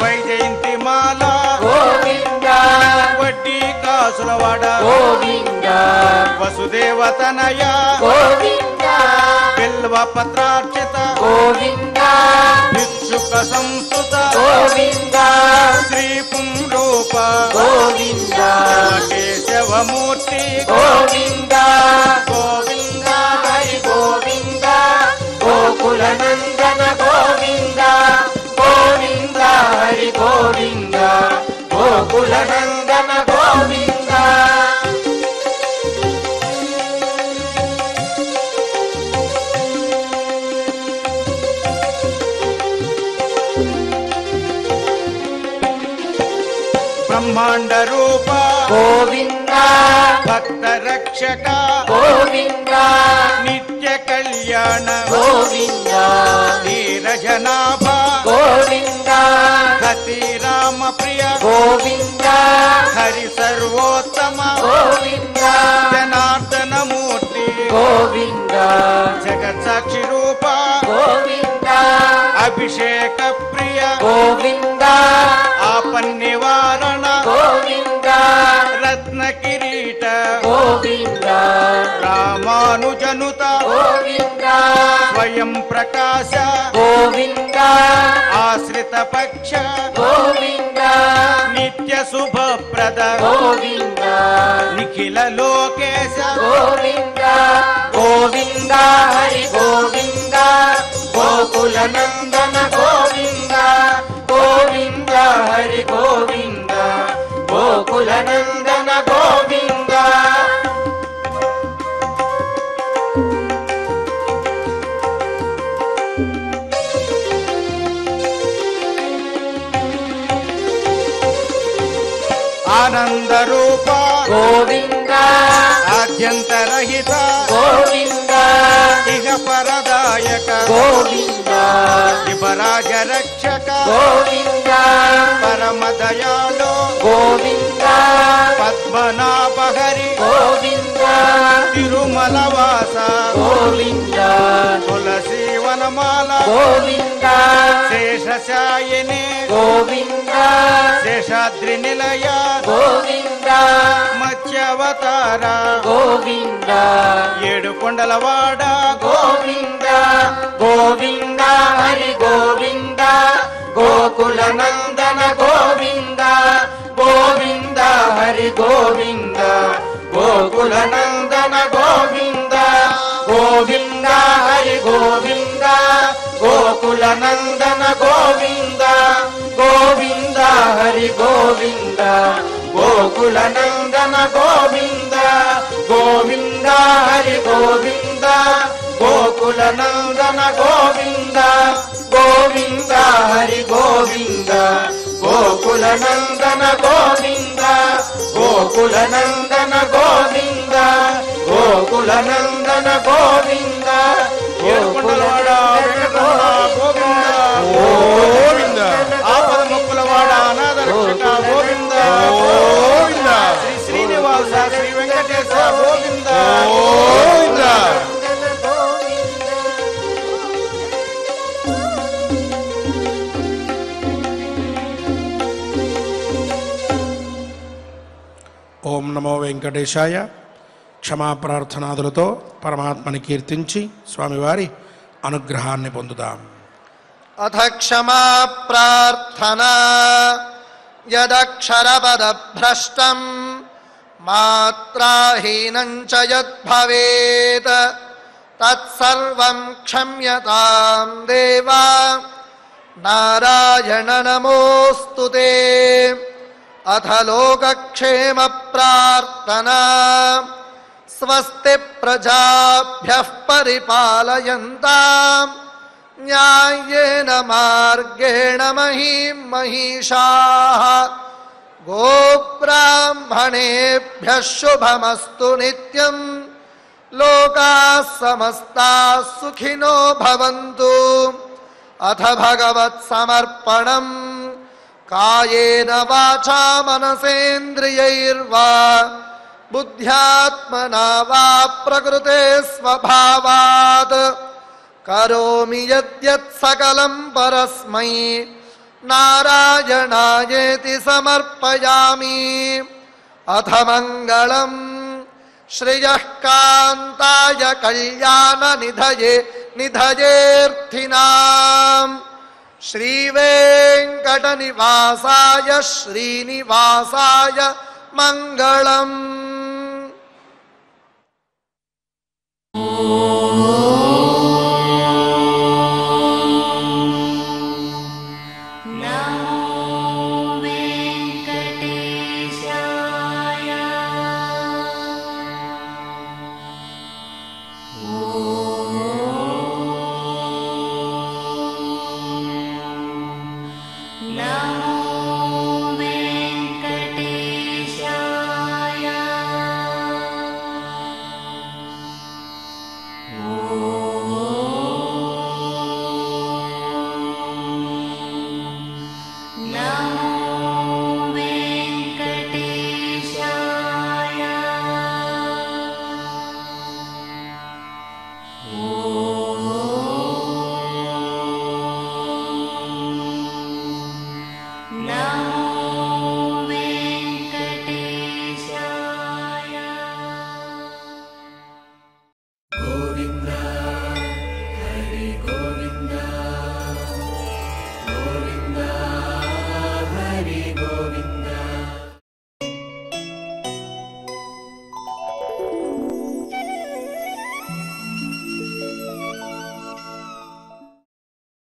వైజయంతి మాల గోవింద వడ్డీ కాసులవాడ గోవింద వసుదేవతనయ గోవింద బిల్వ పత్రార్చిత గోవింద భిక్షుక సంస్థుత గోవింద శ్రీ పుంరూప గోవింద కేశవమూర్తి గోవింద గోవింద హరి గోవింద గోకుల నందన గోవింద గోవింద హరి గోవింద గోకుల నందన గోవింద బ్రహ్మాండ రూప గోవింద భక్త రక్షక గోవింద నిత్య కళ్యాణ గోవింద ధీర పంకజనాభ గోవింద గతి రామ ప్రియ గోవింద హరి సర్వోత్తమ గోవింద జనార్దన మూర్తి గోవింద జగత్ సాక్షి రూప గోవింద అభిషేక ప్రియ గోవింద ఆపన్నివారణ గోవింద రత్న కిరీట గోవింద రామానుజనుత గోవింద స్వయం ప్రకాశ గోవింద ఆశ్రిత పక్ష గోవింద నిత్య శుభప్రద గోవింద నిఖిల లోకేశ గోవింద గోవింద హరి గోవింద గోకుల నందన గోవింద గోవింద హరి గోవింద గోకుల నందన గోవింద ఆనంద రూప గోవింద ఆద్యంతరహిత గోవింద ఇహ పరదాయక గోవింద శివరాజ రక్షక గోవింద పరమ దయాళో గోవింద పద్మనాభ హరి గోవింద తిరుమల వాస గోవింద తులసి వనమాల గోవింద శేషశాయిని గోవింద శేషాద్రి నిలయ గోవింద మత్స్యావతార గోవింద ఏడు కొండలవాడ గోవింద గోవింద హరి గోవింద గోకుల నందన గోవింద గోవింద హరి గోవింద గోకుల నందన గోవింద గోవింద హరి గోవింద గోకుల నందన గోవింద గోవింద హరి గోవింద గోకుల నందన గోవింద గోవింద హరి గోవింద గోకుల నందన గోవింద గోవింద హరి గోవింద గోకుల నందన గోవింద గోకుల నందన గోవింద గోకుల నందన గోవింద ఏడు కొండలవాడ వెంకటరమణ గోవింద గోవింద ఆపద మొక్కులవాడ అనాథ రక్షక గోవింద గోవింద శ్రీ శ్రీనివాస శ్రీ వెంకటేశ గోవింద గోవింద ఓం నమో వెంకటేశాయ. క్షమాప్రార్థనాదులతో పరమాత్మని కీర్తించి స్వామివారి అనుగ్రహాన్ని పొందుదాం. అథ క్షమా ప్రార్థనా యదక్షరపదభ్రష్టం మాత్రాహీనం చ యద్భవేత్ తత్సర్వం క్షమ్యతాం దేవా నారాయణ నమోస్తుతే. అథ లోకక్షేమ ప్రార్థనా స్వస్తి ప్రజాభ్యః పరిపాలయంతాం న్యాయేన మార్గేణ మహీం మహిషాః గోబ్రాహ్మణేభ్యః శుభమస్తు నిత్యం లోకాః సమస్తాః సుఖినో భవంతు. అథ భగవత్ సమర్పణం కాయేన వాచా మనసేంద్రియైర్వా బుద్ధ్యాత్మనా వా ప్రకృతే స్వభావాత్ కరోమి యద్యత్ సకలం పరస్మై నారాయణాయేతి సమర్పయామి. అథ మంగళం శ్రియః కాంతాయ కళ్యాణ నిధయేర్థినాం శ్రీవేంకట నివాసాయ శ్రీనివాసాయ మంగళం.